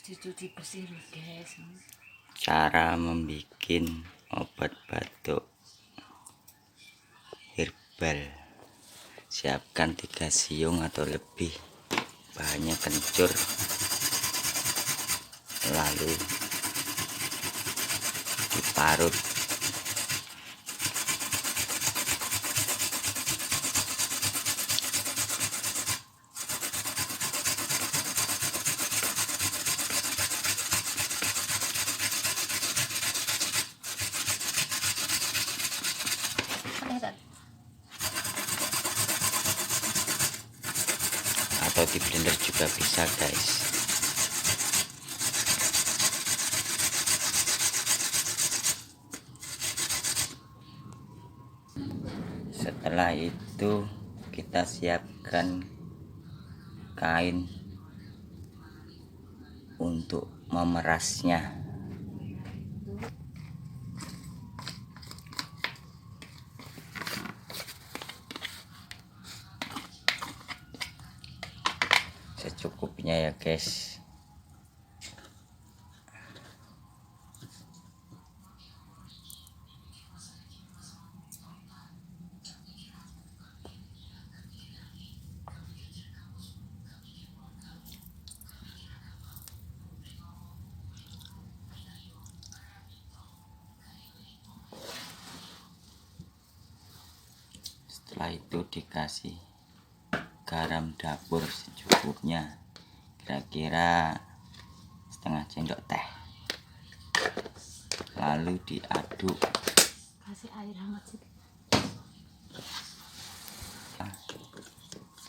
dicuci bersih loh guys. Cara membuat obat batuk herbal. Siapkan 3 siung atau lebih, bahannya kencur, lalu diparut. Atau di blender juga bisa guys. Setelah itu kita siapkan kain untuk memerasnya. Secukupnya ya guys. Setelah itu dikasih garam dapur secukupnya, kira-kira setengah sendok teh, lalu diaduk. Kasih air hangat sih.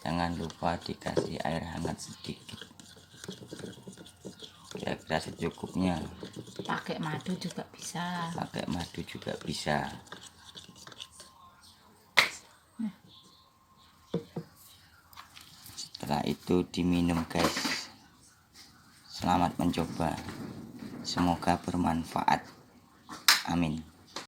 Jangan lupa dikasih air hangat sedikit, kira-kira secukupnya. Pakai madu juga bisa. Pakai madu juga bisa. Setelah itu diminum guys. Selamat mencoba, semoga bermanfaat. Amin.